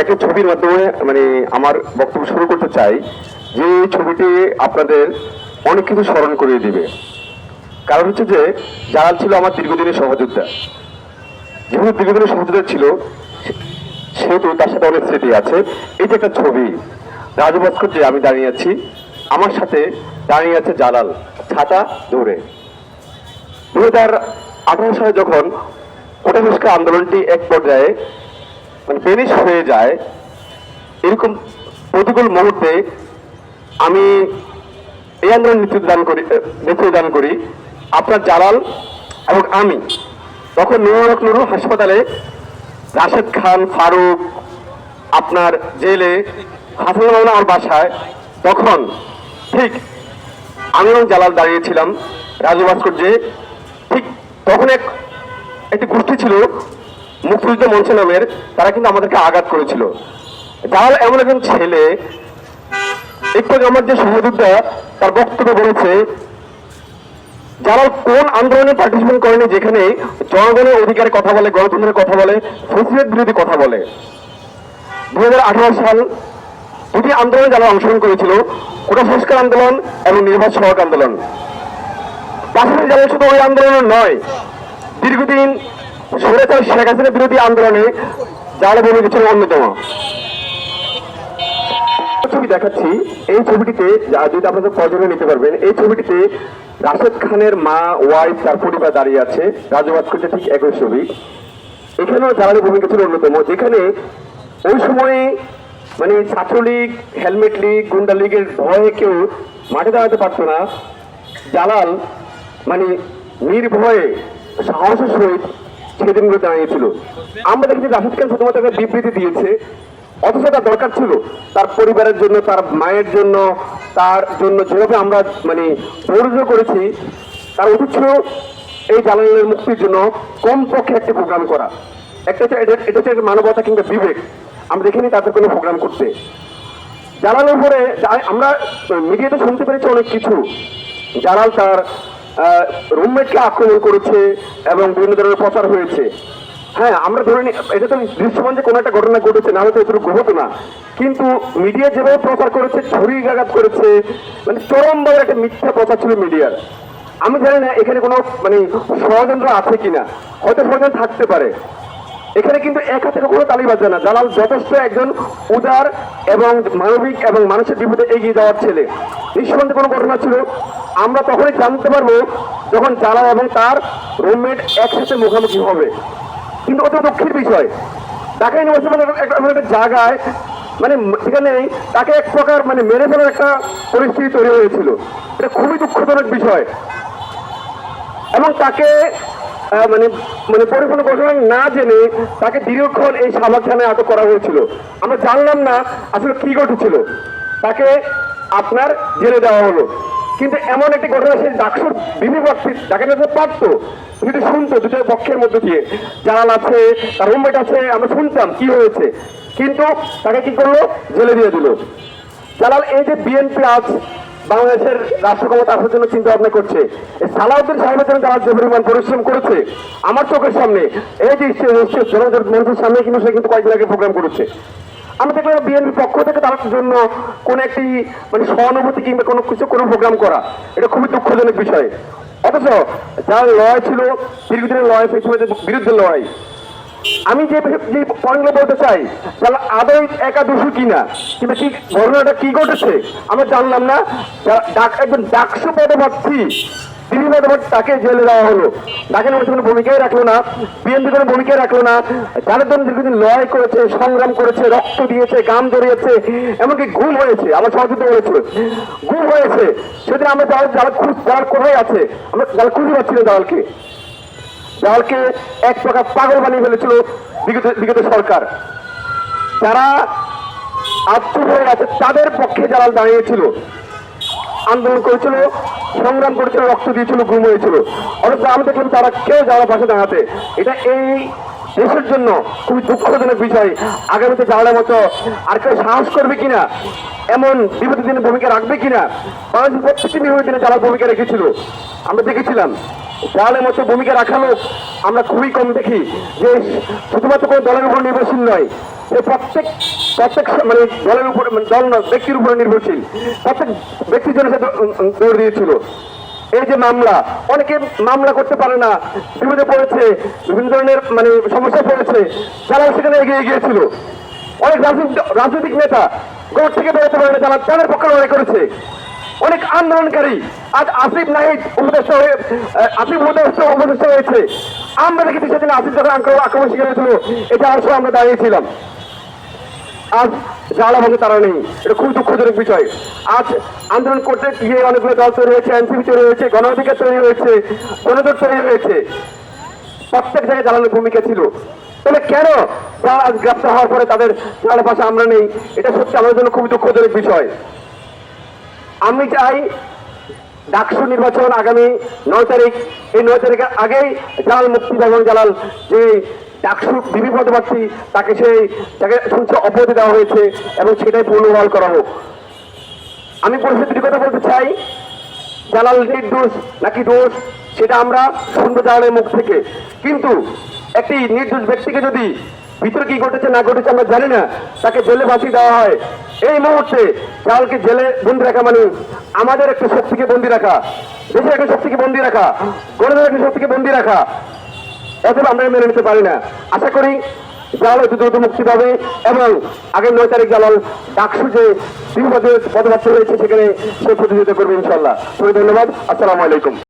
একটা ছবির মাধ্যমে আমার বক্তব্য শুরু করতে চাই, যে ছবিটি আপনাদের অনেক কিছু স্মরণ করিয়ে দিবে। কারণ হচ্ছে যে জালাল ছিল আমার দীর্ঘদিনের সহযোদ্ধা। যেহেতু দীর্ঘদিনের সহযোদ্ধা ছিল, সেহেতু তার সাথে অনেক স্মৃতি আছে। এই যে একটা ছবি, রাজু ভাস্কর্যে আমি দাঁড়িয়ে আছি, আমার সাথে দাঁড়িয়ে আছে জালাল ছাতা ধরে। 2018 সালে যখন কোটা সংস্কার আন্দোলনটি এক পর্যায়ে ফিনিশ হয়ে যায়, এরকম প্রতিকূল মুহূর্তে আমি এই আন্দোলন নেতৃত্ব দান করি আপনার জালাল এবং আমি। তখন নুরুল হাসপাতালে, রাশেদ খান, ফারুক আপনার জেলে, হাসান মাওলানা আমার বাসায়। তখন ঠিক আমি এবং জালাল দাঁড়িয়েছিলাম রাজু ভাস্কর্যে। ঠিক তখন একটি গোষ্ঠী ছিল মুক্তিযুদ্ধ মঞ্চ নামের, তারা কিন্তু আমাদেরকে আঘাত করেছিল। জালাল এমন একজন ছেলে, একটু আগে আমার যে সহযোদ্ধা তার বক্তব্য বলেছে, জালাল কোন আন্দোলনে পার্টিসিপেট করেনি যেখানে জনগণের অধিকারের কথা বলে, গণতন্ত্রের কথা বলে, ফ্যাসিবাদ বিরোধী কথা বলে। 2018 সাল দুটি আন্দোলনে জালাল অংশগ্রহণ করেছিল, কোটা সংস্কার আন্দোলন এবং নির্বাচন সহায়ক আন্দোলন। পাশাপাশি জালাল শুধু ওই আন্দোলনের নয়, দীর্ঘদিন স্বৈরাচার শেখ হাসিনা বিরোধী আন্দোলনে জালাল ভূমিকা ছিল অন্যতম। ছবি দেখাচ্ছি, এই ছবিটিতে যদি আপনাদের প্রয়োজনে নিতে পারবেন, এই ছবিটিতে রাশেদ খানের মা, ওয়াইফ, তার পরিবার দাঁড়িয়ে আছে। রাজু ভাস্কর্যে ঠিক একই ছবি। এখানেও জালালের ভূমিকা ছিল অন্যতম, যেখানে ওই সময়ে ছাত্রলীগ, হেলমেট লীগ, গুন্ডা লীগের ভয়ে কেউ মাঠে দাঁড়াতে পারতো না। জালাল নির্ভয়ে সাহসের সহিত সেদিনগুলো দাঁড়িয়েছিল। আমরা দেখছি রাশেদ খান শুধুমাত্র একটা বিবৃতি দিয়েছে, অথচ তার দরকার ছিল তার পরিবারের জন্য, তার মায়ের জন্য, তার জন্য যেভাবে আমরা পরিচয় করেছি, তার উচিত ছিল এই জালালের মুক্তির জন্য কমপক্ষে একটি প্রোগ্রাম করা। এটা হচ্ছে মানবতা কিংবা বিবেক। আমরা দেখিনি তাদের কোনো প্রোগ্রাম করতে। জালালের উপরে আমরা মিডিয়াতে শুনতে পেরেছি অনেক কিছু। জালাল তার রুমমেটকে আক্রমণ করেছে এবং বিভিন্ন ধরনের প্রচার হয়েছে। হ্যাঁ, আমরা ধরে নিই এটা তো দৃশ্যমান যে কোনো একটা ঘটনা ঘটেছে, না হয়তো এটুকু হতো না। কিন্তু মিডিয়া যেভাবে প্রচার করেছে, ছড়িয়ে গাগাত করেছে, চরমভাবে একটা মিথ্যা প্রচার ছিল মিডিয়ার। আমি জানি না এখানে কোনো ষড়যন্ত্র আছে কিনা, হয়তো ষড়যন্ত্র থাকতে পারে। এখানে কিন্তু এক হাতে কখনো তালি বাজে না। জালাল যথেষ্ট একজন উদার এবং মানবিক এবং মানুষের বিপদে এগিয়ে যাওয়ার ছেলে। নিঃসন্দেহে কোনো ঘটনা ছিল, আমরা তখনই জানতে পারবো যখন জালাল এবং তার রুমমেট একসাথে মুখোমুখি হবে। কিন্তু ওটা দুঃখের বিষয়, ঢাকা ইউনিভার্সিটি একটা জায়গায় সেখানে তাকে এক প্রকার মেরে ফেলার একটা পরিস্থিতি তৈরি হয়েছিল। এটা খুবই দুঃখজনক বিষয়। এবং তাকে পরিপূর্ণ ঘটনা না জেনে তাকে দীর্ঘক্ষণ এই সাভার থানায় আটক করা হয়েছিল। আমরা জানলাম না আসলে কি ঘটেছিল, তাকে আপনার জেলে দেওয়া হলো। কিন্তু এমন একটি ঘটনা, সেই ডাকসুর বিভিন্ন প্রার্থী যাকে পারতো যদি শুনতো দুটো পক্ষের মধ্যে দিয়ে, জালাল আছে, তার রুমমেট আছে, আমরা শুনতাম কি হয়েছে, কিন্তু তাকে কি করলো, জেলে দিয়ে দিল। জালাল এই যে বিএনপি আজ বাংলাদেশের রাষ্ট্র ক্ষমতা আসার জন্য চিন্তা ভাবনা করছে, এই সালাউদ্দিন সাহেবের জন্য তারা যে পরিমাণ পরিশ্রম করেছে আমার চোখের সামনে, এই যে জনগণ মঞ্চের সামনে কিন্তু সে কিন্তু কয়েকদিন আগে প্রোগ্রাম করেছে। আমি দেখলাম বিএনপির পক্ষ থেকে তার জন্য কোন একটি সহানুভূতি কিংবা কোনো কিছু কোনো প্রোগ্রাম করা, এটা খুবই দুঃখজনক বিষয়। অথচ যার লড়াই ছিল দীর্ঘদিনের লড়াই, বিরুদ্ধে লড়াই, আমি যে পয়েন্টগুলো বলতে চাই, তাহলে আদৌ একা দোষী কিনা কিংবা কি ঘটনাটা কি ঘটেছে আমরা জানলাম না। একজন ডাকসু পদপ্রার্থী বিভিন্ন তাকে জেলে দেওয়া হলো, তাকে কোনো ভূমিকাই রাখলো না, বিএনপি কোনো ভূমিকাই রাখলো না। যাদের জন্য দীর্ঘদিন লড়াই করেছে, সংগ্রাম করেছে, রক্ত দিয়েছে, গাম জড়িয়েছে, এমনকি গুম হয়েছে, আমার সহযোগিতা হয়েছে, গুম হয়েছে। সেদিন আমরা যারা কোথায় আছে, আমরা যারা খুঁজে পাচ্ছি না জালালকে এক প্রকার পাগল বানিয়ে ফেলেছিল বিগত সরকার। যারা আত্মীয় হয়ে আছে তাদের পক্ষে জালাল দাঁড়িয়েছিল, আন্দোলন করেছিল, সংগ্রাম করেছিল, রক্ত দিয়েছিল, গুম হয়েছিল। অথচ আমি দেখলাম তারা কেউ যাওয়ার পাশে দাঁড়াতে। এটা এই দেশের জন্য খুবই দুঃখজনক বিষয়। আগামীতে জালালের মতো আর কেউ সাহস করবে কিনা, এমন বিপদের দিনে ভূমিকা রাখবে কিনা? বাংলাদেশের প্রত্যেকটি বিপদের দিনে জালাল ভূমিকা রেখেছিল, আমরা দেখেছিলাম। জালালের মতো ভূমিকা রাখা লোক আমরা খুবই কম দেখি, যে শুধুমাত্র কোনো দলের উপর নির্ভরশীল নয়, সে প্রত্যেক মানে দলের উপর, দল নয়, ব্যক্তির উপর নির্ভরশীল। প্রত্যেক ব্যক্তির জন্য সে দৌড় দিয়েছিল। এই যে মামলা, অনেকে মামলা করতে পারে না, বিপদে পড়েছে, বিভিন্ন ধরনের মানে সমস্যা পড়েছে, যারা সেখানে এগিয়ে গিয়েছিল। অনেক রাজনৈতিক নেতা ঘর থেকে বেরোতে পারে না, যারা তাদের পক্ষে লড়াই করেছে। অনেক আন্দোলনকারী, আজ আসিফ নাহিদ উপদেষ্টা হয়ে, আসিফ উপদেষ্টা হয়েছে। আমরা দেখেছি সেদিন আসিফ যখন আক্রমণ শিকার হয়েছিল, এটা আসলে আমরা দাঁড়িয়েছিলাম। আজ জালা ভাঙে তারা নেই, এটা খুব দুঃখজনক বিষয়। আজ আন্দোলন করতে গিয়ে অনেকগুলো দল তৈরি হয়েছে, এনসিপি তৈরি হয়েছে, গণ অধিকার তৈরি হয়েছে, জনজোট তৈরি হয়েছে। প্রত্যেক জায়গায় জালালের ভূমিকা ছিল। তবে কেন যারা আজ গ্রেপ্তার হওয়ার পরে তাদের জালালের পাশে আমরা নেই, এটা সত্যি আমাদের জন্য খুবই দুঃখজনক বিষয়। আমি চাই ডাকসু নির্বাচন আগামী 9 তারিখ, এই 9 তারিখের আগেই জালাল মুক্তি এবং জালাল যে ডাকসু বিবি পদপ্রার্থী, তাকে সেই জায়গায় শুনছে অব্যাহতি দেওয়া হয়েছে এবং সেটাই পুনর্বহাল করা হোক। আমি পরিস্থিতির কথা বলতে চাই, জালাল নির্দোষ নাকি দোষ সেটা আমরা শুনবো জালালের মুখ থেকে। কিন্তু একটি নির্দোষ ব্যক্তিকে যদি ভিতরে কি ঘটেছে না ঘটেছে আমরা জানি না, তাকে জেলে ফাঁসি দেওয়া হয়, এই মুহূর্তে জালালকে জেলে বন্দি রাখা মানে আমাদের একটা শক্তিকে বন্দি রাখা, দেশের একটা শক্তিকে বন্দি রাখা, গণতন্ত্রের একটা শক্তিকে বন্দি রাখা, অথবা আমরা মেনে নিতে পারি না। আশা করি জালাল অতি দ্রুত মুক্তি পাবে এবং আগামী 9 তারিখ জালাল ডাকসু যে বিভিন্ন পদপ্রার্থী হয়েছে সেখানে সে প্রতিযোগিতা করবে ইনশাল্লাহ। ধন্যবাদ, আসসালামু আলাইকুম।